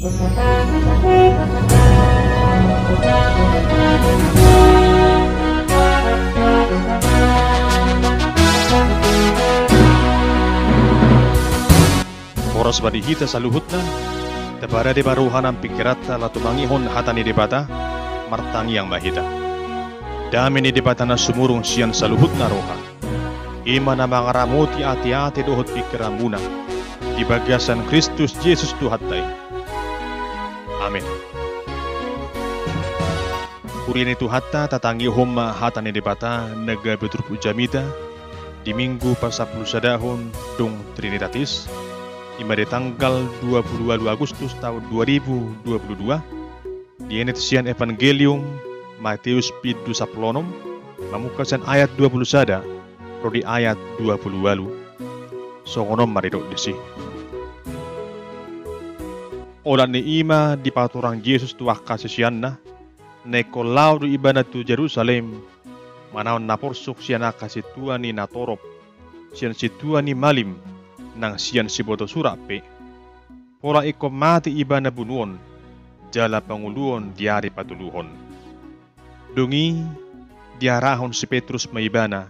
Oras badi hita saluhutna, tabara de baruhan ang pikirata la tumangihon hatani debata, martangi ang mahita. Dami ni debata na sumurong siyan saluhut na roha. Ima na mga ramuti ati-ati dohot pikiramuna, di bagasan Kristus Jesus tuhatay. Amen. Kurin itu hatta tatangi humma hatani debata nagabeturpu jamita, di minggu pasapul sadahon dong Trinitatis, ima di tanggal 22 Agustus tahun 2022 di enetisian Evangelium Matius pidu saplonom mamukasan ayat 20 sada rodi ayat 20 walu songonom maridok disi ola ni ima di paturang Yesus tuah kasisianna neko lau du ibana tu Jerusalem manaon naporsuk siana kasituan ni natorop sian situan ni malim nang sian siboto surape pora iko mati ibana bunuon jala panguluon diari patuluhon dungi diarahon si Petrus maibana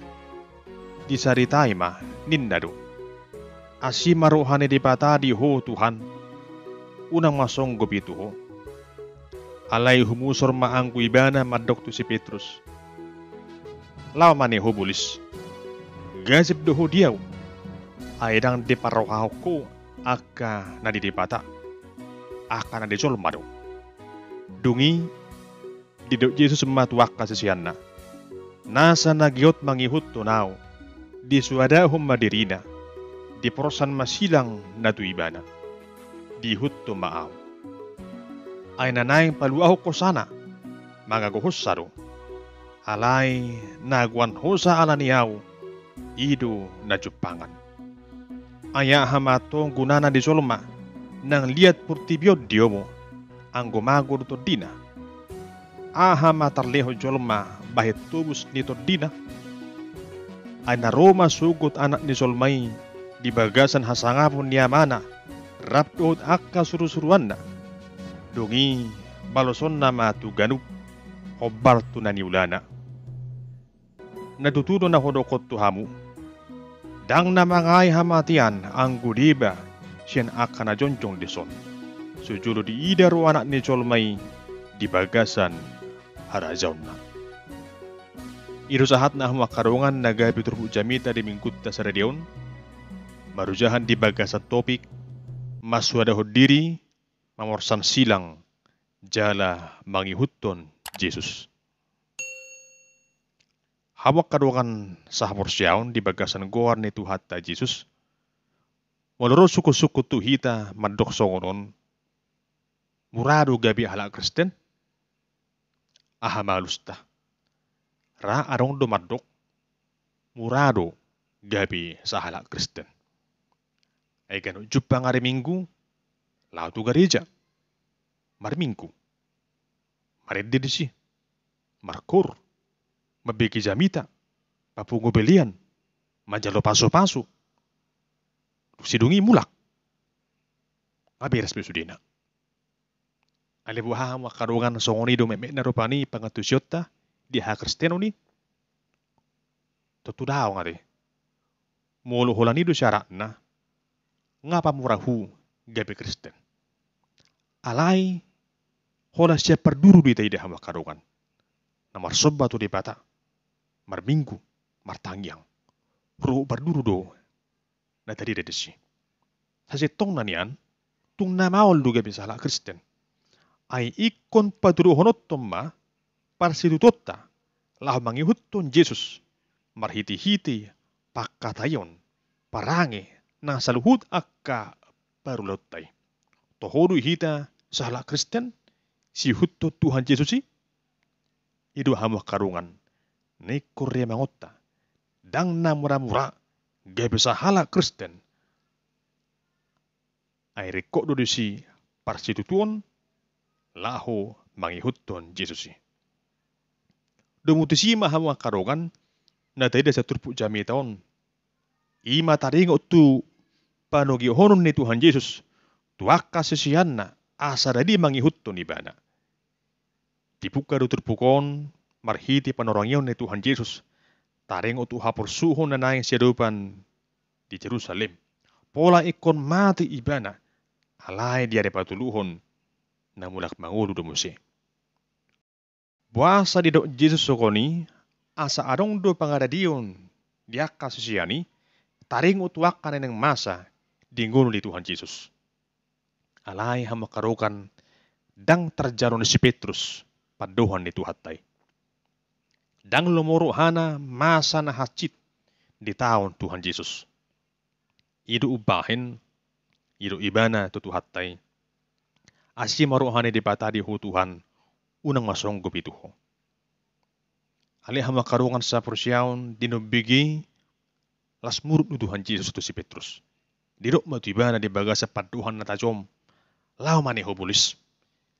disaritai ma ninnado asi maruhane di patadi ho Tuhan unang masong gobitu ho alay humusor maangku ibana madok tu si Petrus law mane ho bulis gasip doho diaw aidang di parohaw ko aka nadidipata aka nadijolmado dungi didok Jesus matuak kasisianna nasa nagyot mangihut tunaw di suadahum madirina di porosan masilang natuibana di hutto maaw ay nanay paluaw ko sana magaguhos saro alay nagwan hosa alaniyaw ido na jupangan aya hamato gunana di solma nang liat purtibiod diomo ang gumagur to dina aha matarleho jolma bahit tubus ni tordina ay naroma sugot anak ni solmay di bagasan hasangapon niya mana rapdood akka surusuruan na dungi baloson na matuganup hobar to naniulana natutuno na hodokot to hamu dang na mangay hamatian ang gudiba siyan akka na jonjong dison sujulo di idaro anak ni solmay di bagasan harajaw na irusahat na makarungan nagabiturpu jamita di mingkutta sa radyon marujahan di bagasan topik maswadahod diri mamorsan silang jala mangihuton Jesus hawak kadungan sa haporsyaon di bagasan goar ni Tuhat ta Jesus waloro suku-suku tuhita mandok songonon murado gabi hala Kristen aha malusta ra arong dumadok murado gabi sa hala Kristen ay gano jupang ari minggu lautu gareja mar minggu maredidisi markur mabiki jamita papungo belian majalo paso-paso sidungi mulak maberes besudina alibuha makarungan songoni do memek na rupani pangatusyota di ha Kristeno ni tutudaw nga de mulu holani do syarat na ngapa murahu gabi Kristen alay hola siya perduru di taida makarungan namar sobba to di bata mar minggu mar tangyang ru perduru do na tadi dedesi sasi tong nanian tung na maol do gabi sala Kristen ay ikon paduru honot tomma parsitutotta lah mangihutton Jesus marhiti-hiti pakatayon parange na saluhut akka parulotay tohodu hita sala Kristen si hutto Tuhan Yesusi idu hamu karungan ne korya mangotta dang na mura-mura gabi sahala Kristen ay rekok do si parsitutuon laho mangihutton Yesusi dumutisi mahamu karungan na tayo sa turpu jami taon ima taringo tu panogi honon ni Tuhan Yesus tuaka sesiyan na asa dadi mangihutto ni bana. Dibuka do terpukon, marhiti panorangyon ni Tuhan Yesus, taring utu hapor suhon na naing siadupan di Jerusalem. Pola ikon mati ibana, alay dia patuluhon na mulak mangulu do muse. Buasa di do Jesus sokoni, asa adong do pangadadion dia kasusiyani, taring utuakan ng masa dinguno di Tuhan Yesus. Alay hamakarukan dang terjaro ni si Petrus paduhan ni Tuhatay. Dang lumuro hana masa na hacit di taon Tuhan Yesus. Idu ubahin, idu ibana tutuhatay. Asi maruhani di patadi hu Tuhan, unang masonggup itu ho. Alih makarungan sa persyaon, dinubigi, las murut ni Tuhan Yesus tu si Petrus. Dirok matibana di bagasa paduhan na tajom, lau mani ho bulis.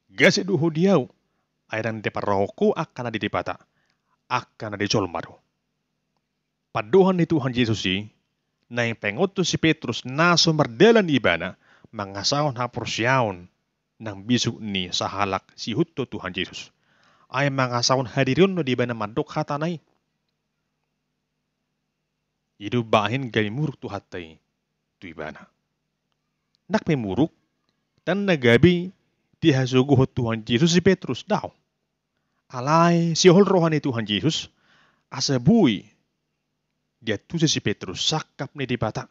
Gasi duho diaw, ayran de paroko akan di dipata, akan di jolmado. Paduhan ni Tuhan Yesus na yung pengoto si Petrus na sumardalan ibana, mangasahon ha porsyaon ng bisu ni sa halak si hutto Tuhan Yesus. Ay mangasahon hadiron no di ba na mandok hatanay. Idu bahin gay muruk tu hatay tu ibana. Nak may muruk, dan nagabi di hasuguhot Tuhan Yesus si Petrus daw. Alay si hol rohan ni Tuhan Yesus, asabuy dia tu si Petrus sakap ni di bata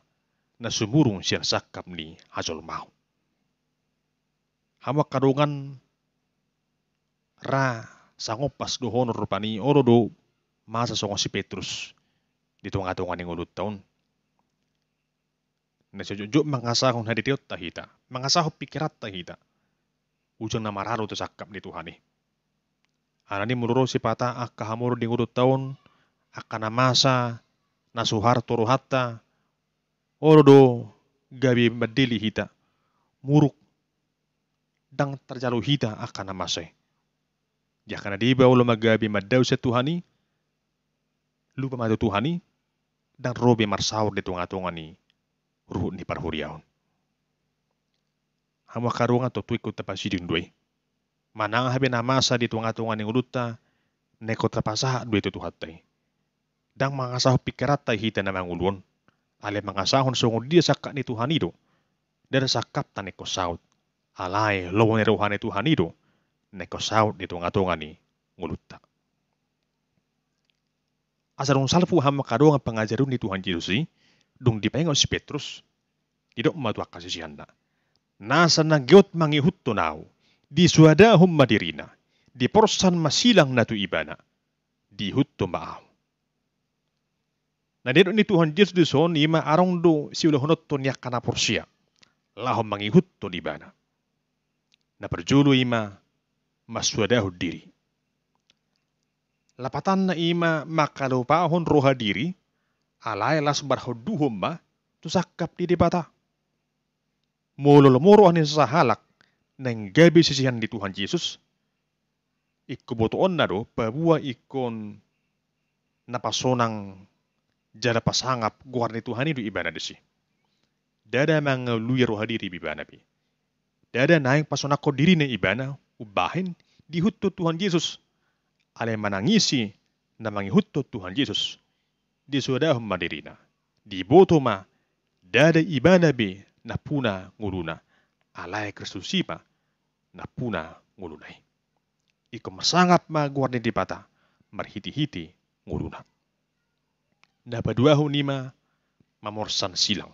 na sumurung siya sakap ni Hazol mau. Hamak kadungan ra sangopas do honor rupani oro do masa songo si Petrus dito nga tungan ng ulut taon. Na sejujur mangasahon haditiot tahita, mangasahon pikirat tahita. Ujang na mararo to sakap ni Tuhan ni. Anani muluro si pata akahamuro ding ulut taon akana masa nasuhar toro hatta orodo gabi madili hita muruk dang terjalu hita akan namasay. Jakana diba ulo magabi madaw sa Tuhani lupa madu Tuhani dan robe marsaur di tunga-tunga ni ruhut ni parhuriaon. Hama karungan to tuikot tapasiding duwe. Manang habe namasa di tunga-tunga ni uluta neko tapasa duwe to tuhatay. Dang mangasahon pikirat tay hita na mangulon. Ale mangasahon sungod dia sakak ni Tuhan itu. Dari sakap ta neko saut. Alay lowong ni rohan ni Tuhan itu. Neko saut di tunga-tunga ni nguluta. Asarong salpu hama kadong ang pangajarun ni Tuhan Yesus dung dipaingaw si Petrus. Didok matuak kasisihan na. Nasa nagyot mangihut tunaw. Di suada hum madirina. Di porsan masilang na tu ibana. Di hutto maaw. Na dito ni Tuhan Yesus di son, ima arong do si ulahunot to niya kana porsiya. Lahom mangihut to di bana. Na perjulu ima maswadahu diri. Lapatan na ima makalupahon roha diri, alay las barhoduhom ma, tusakap di bata. Mololomoro anin sa halak, nang gabi sisihan di Tuhan Yesus. Ikubotoon na do, pabuwa ikon napasonang jala pasangap guar ni Tuhan itu ibana desi. Dada mga luya roha diri ibana pi. Dada naing pasonako diri na ibana ubahin dihutto Tuhan Yesus. Ale manangisi na mangihutto Tuhan Yesus. Di sudahum madirina. Di boto ma dada ibana bi na puna nguluna. Alay Kristus ipa na puna ngulunay. Iko masangap ma guar ni dipata marhiti-hiti nguluna. Napaduaho nima mamorsan silang.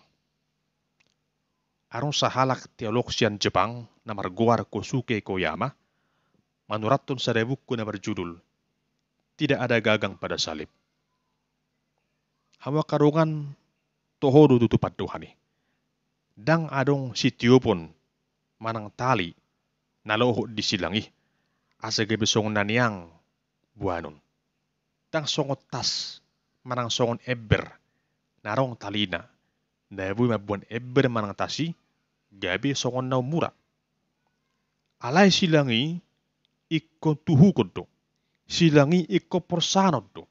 Aron sa halak teologsyan Jepang na marguar Kosuke Koyama, manuraton sa buku na berjudul, Tidak Ada Gagang pada Salib. Hawa karungan tohodo tutupat Tuhani. Dang adong sitiopon manang tali naloho di silangi, asa gebesong naniang buanon. Dang songot tas manang songon eber narong talina na buy mabuan eber manang tasi gabi songon na mura alay silangi ikko tuhukod do silangi ikko porsanod do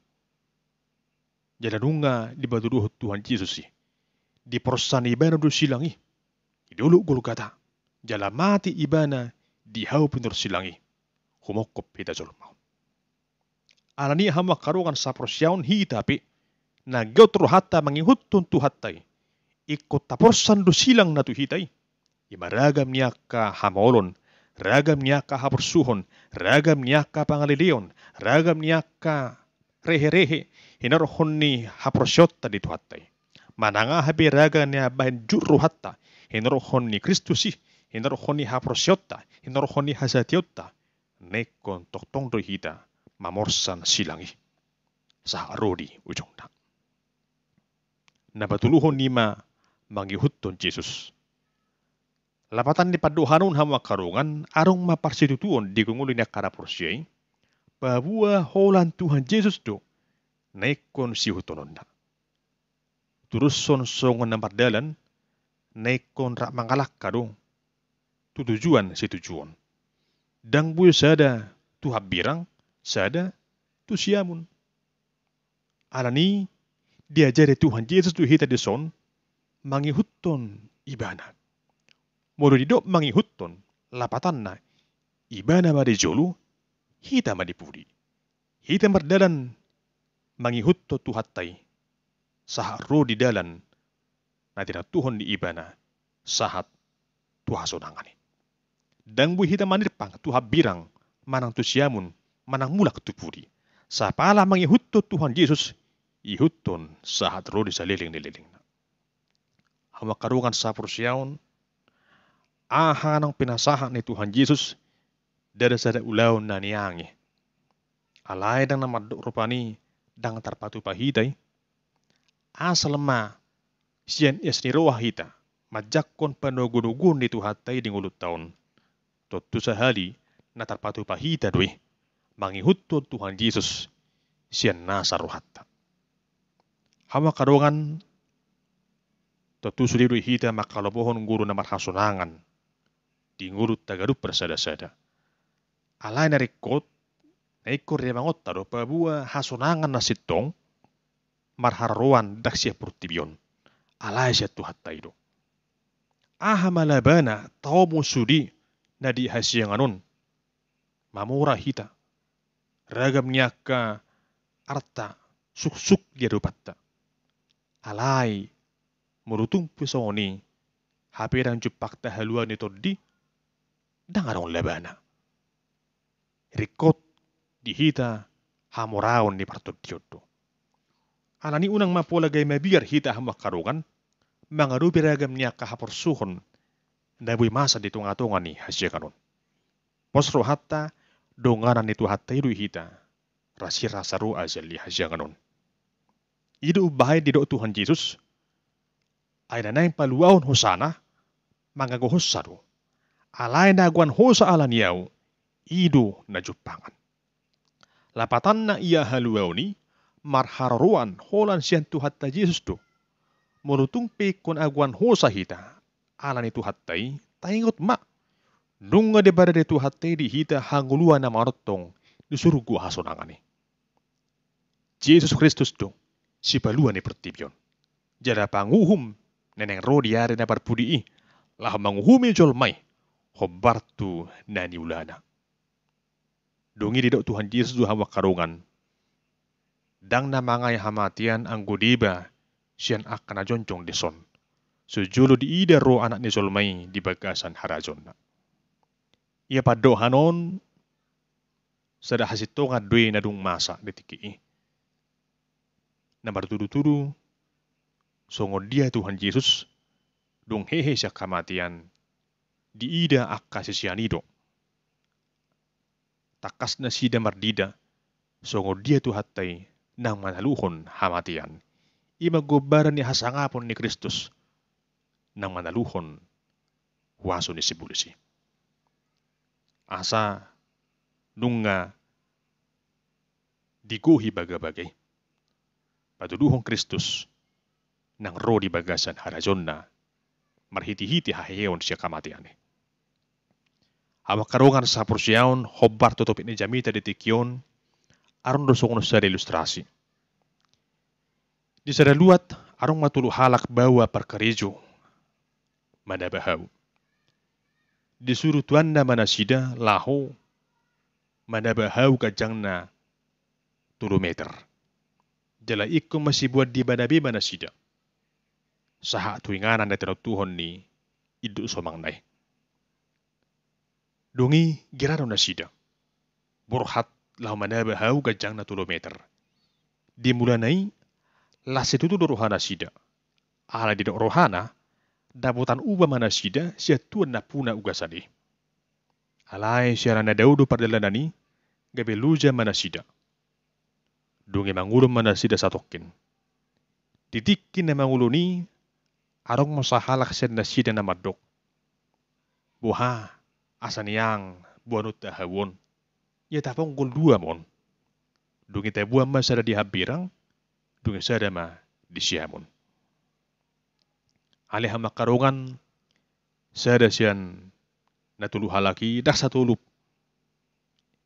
jalanunga di baduruhot Tuhan Yesus di porsani ibanod do silangi idulu Golgata Jala mati ibana dihau pinur silangi. Humokop hita jolmau. Alani hama karukan saprosyaun hitapi. Nagyotro hatta mangihutun tu hattai. Ikut taporsan do silang na tu hitai. Imaragam niya ka hamolon. Ragam niya ka haporsuhon. Ragam niya ka pangalilion. Ragam niya ka rehe-rehe. Hinarohon ni haporsyota di tu hattai. Mananga habi raga niya bahin juru hatta. Hinarohon ni Kristusi. Hinarohon ni haporsyota. Hinarohon ni hasatiota. Nekon toktong do hita. Mamorsan silangi. Sa arodi ujong na. Nabatuluhon nima manggihutton Jesus. Lapatan ni paduhanun hama karungan arong maparsitutuon di kunguli niya karaporsiyay. Babua holan Tuhan Jesus do. Naikon si hutonon na. Turuson songon na mardalan. Naikon rak mangalak ka do. Tutujuan si tujuan. Dang buyo sada tu habirang. Sada tu siamun. Alani diajari Tuhan Yesus tu hita deson mangihutton ibana. Moro didok mangihutton lapatan na ibana marijolu hita madipuri. Hita mardalan mangihutto tu hattai saharo di dalan na tinatuhon di ibana sahat tu hasonangani. Dang bu hita manirpang tu habirang manang tu siamun manang mulak tu puri. Sa pala mangihutto Tuhan Yesus ihutton sahat rodi sa liling-liling. Hamakarungan sa persyaon, ahanang pinasahan ni Tuhan Yesus dari sada ulaw na niyangi. Alay dang namadok rupani dang tarpatu pahitay, asal ma siyan ni roha hita, majakon panogunugun ni Tuhatay di ngulut taon. Totu sahali na tarpatu pahita doy, mangihutton Tuhan Yesus siyan nasa rohatta. Hama karungan totu suliru hita makalobohon guru na marhasunangan di ngurut tagarup bersada-sada. Alay na rikot na ikor ya mangot taro pabua hasunangan na sitong marharuan daksya purtibion. Alay siya tuhat tayo. Aha malabana tao mo sudi na di hasyanganon. Mamura hita. Ragam niya ka arta suksuk dia rupatta. Alay, murutung pisoni, hapirang jupak tahaluan nito di, dangarong labana. Rikot, dihita, hamuraon ni partod diyoto. Alani unang mapolagay mabiyar hita hamakarungan, mga rubiragam niya kahaporsuhon, nabuy masa dito nga tonga ni hasya kanon. Posro hatta, donganan nito hatta ilu hita, rasira saru azal li hasya kanon. Ido bahay di do Tuhan Yesus ay nanay paluaon hosana mga gohosado. Alay na agwan hosa alaniyaw ido na jupangan. Lapatan na iya haluaw ni marhararuan holan siyan tuhat ta Jesus do. Murutung kon agwan hosa hita alani tuhat tay taingot ma. Nunga de barade tuhat tay di hita hanguluan na marotong di surugu hasonangani. Jesus Kristus do si paluan ni pertibyon. Jada panguhum neneng rodiare na parpudi lah manguhumi jolmai hobartu na niulana. Dongi didok Tuhan Yesus duha wakarungan. Dang na mangay hamatian ang gudiba siyan akan ajoncong deson. Sujulo di ida ro anak ni jolmai di bagasan harajon na. Ia padohanon sada hasitonga dwe na dung masa detiki. Na bertudu-tudu songo dia Tuhan Yesus dong hehe siya kamatian di ida akka sisianido. Takas na sida mardida songo dia tuhatay nang manaluhon hamatian. Imagobaran ni hasangapon ni Kristus nang manaluhon waso ni sibulisi. Asa nunga diguhi bagabagay. Paduluhong Kristus nang ro di bagasan harajon na marhiti-hiti haheon siya kamatian. Hawak karungan sa persyaon hobar tutupin ni jamita di tikyon aron dosong sa ilustrasi. Di sadaluat arong matuluhalak bawa perkarijo madabahaw. disuruh tuan na manasida laho manabahau kajang na 3 meter. Jala ikong masih buat di banabi manasida. Saha tuinganan na tinutuhon ni idu somang nai. Dungi giraro nasida. Burhat lahu manabahau kajang na 3 meter. Di mulanai lasitu tu rohana sida. Ala di rohana dabutan uba manasida sia tuan na puna ugasani. Alai siarana daudu pardalanani gabe luja manasida. Dungi mangulum manasida satokin. Ditikin na manguluni arong masahalak siya nasida na madok. Buha asaniyang buanut tahawon. Ya tapong gul 2 mon. Dungi tabuan masada dihabirang. Dungi sada ma disiamon. Alih makarongan sada siyan natulu halaki dah satulup.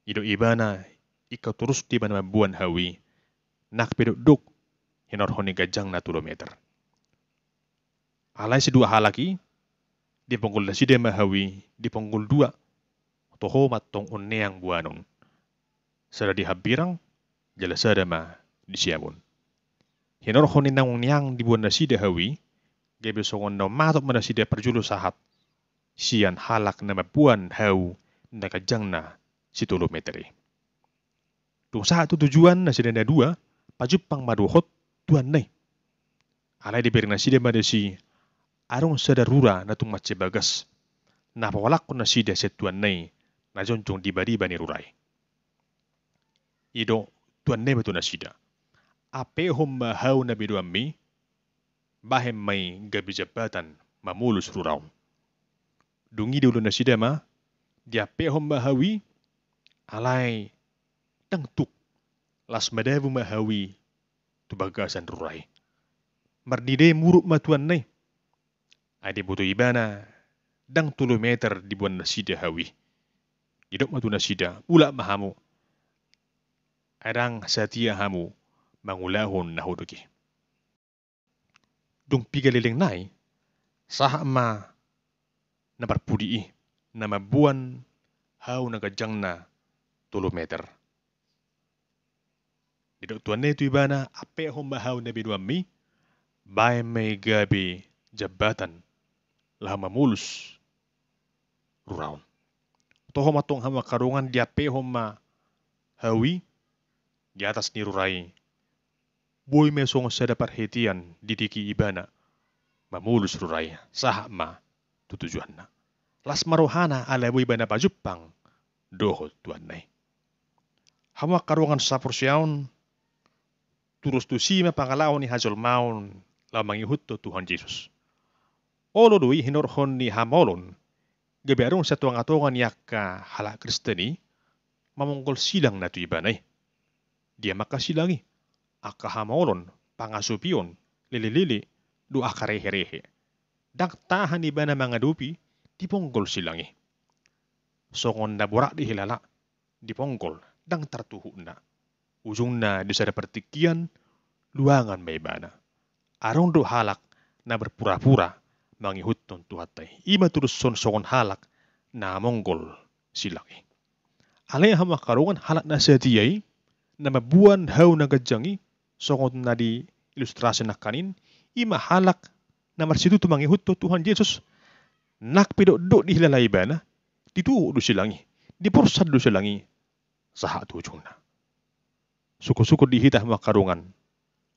Ido ibana ikaw terus di bana buan hawi. Nak pedok duk hinorhoni gajang na 3 meter. Alai si 2 halaki di ponggol na sida mahawi di ponggol 2 toho matong uneang buanon. Sada dihabirang jala sada ma disiamon. Hinorhoni nang unyang di buan na sida hawi gabe songon na matok mana sida perjulu sahat. Sian halak na mabuan hau na gajang na si 3 meteri. Tung saat tujuan na sida na 2 pajupang maduhot tuan nai. Alai diberi na sida madasi arong sada rura na tung matse bagas. Na pawalak ko na sida sa tuan nai na jonjong diba-diba ni rurai. Ido tuan nai beto na sida. Ape hom mahau na biduan mi bahem may gabi jabatan mamulus ruraw. Dungi dulu na sida ma di ape hom mahawi alai tangtuk las madavu mahawi tu bagasan rurai. Mardide muruk matuan nai. Ade buto ibana dang 3 meter di buan nasida hawi. Idok matu nasida ula mahamu. Adang satia hamu mangulahon na huduki. Dung pigaliling nai saha ma na barpudi na mabuan hau na gajang na 3 meter. Idok tuan netu ibana ape hom bahau na biduan mi bay may gabi jabatan lah mamulus ruraun. Toho matong hama karungan dia ape hom ma hawi di atas ni rurai. Boy mesong sada perhatian didiki ibana mamulus rurai saha ma tutujuan na. Las marohana ala boy ibana pajupang dohot tuan nai. Hama karungan sapursiaun turus tu sima pangalaon ni hajol maun la mangihut to Tuhan Yesus. Olo dui hinorhon ni hamolon gabi arong sa tuang atongan yaka hala Kristeni mamonggol silang na tu ibanay. Dia makasilangi aka hamolon pangasupion lili-lili do akarehe-rehe. Daktahan iba na mga dupi di ponggol silangi. Songon na burak di hilala di ponggol dang tartuhu na. Ujung na di sada pertikian luangan may bana. Arong do halak na berpura-pura mangihut ton tuhatay. Ima turus songon halak na monggol silangi. Alay hama karungan halak na sa tiyay na mabuan hau na gadyangi songon na di ilustrasi na kanin ima halak na marsitu tu mangihut to Tuhan Yesus nakpido-do di hilalay bana dituho do silangi dipursad do silangi saha tujung na. Suko-suko dihita makarungan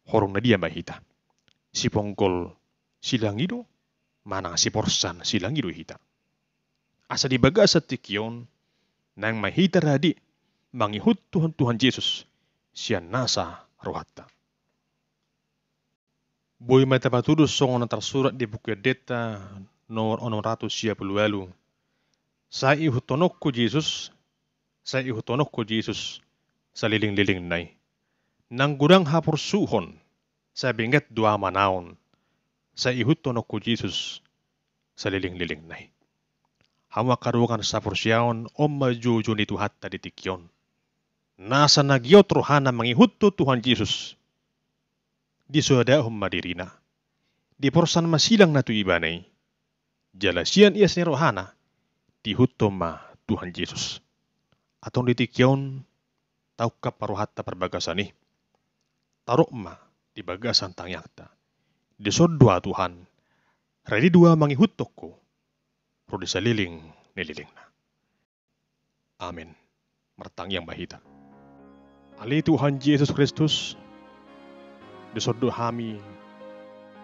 horong na dia mahita. Si ponggol silangi do manang si porsan silangi do hita. Asa dibaga sa tikyon nang mahita radi mangihut Tuhan Yesus siya nasa rohata. Boy matapatulus songon na tersurat di buku Deta nomor 628. Sa ihutonok ko Jesus sa liling-liling nay. Nang gudang hapor suhon sa bingat 2 manaon sa ihutonok ko Jesus sa liling-liling nay. Hama karukan sa porsyaon o majujo ni tuhat na ditikyon. Nasa nagyot rohana mangihuto Tuhan Jesus. Di suhadahom madirina. Di porsan masilang na tu ibanay. Jalasian ias ni rohana. tihutoma Tuhan Yesus. Atau ditikyaon tauka paruhatta perbagasan taruh ma di bagasan tangyakta. Di sodua Tuhan, redi dua mangihut toko, pro disaliling nililing na. Amin. Mertang yang bahita. Ali Tuhan Yesus Kristus, di sodua hami,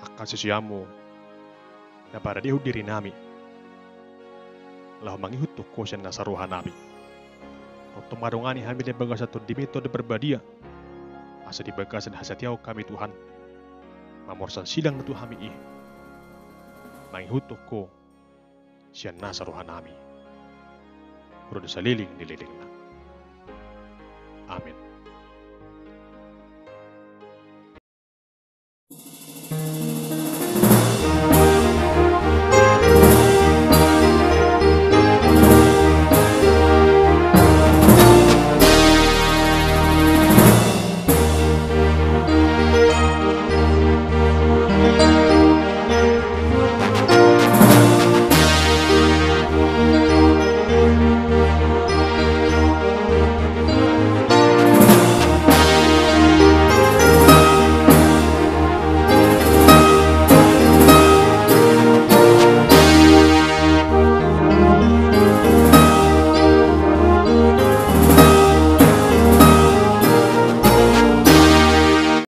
akan sisiamu, na pada dia diri nami. Lah mangihut toko siya nasaruhan nami. Waktu marungani kami di bagasan to di metode berbadia. Asa di bagasan hasatiaw kami Tuhan. Mamorsan sidang na Tuhan kami mangihut toko siya nasaruhan nami. Pero sa liling nililing na.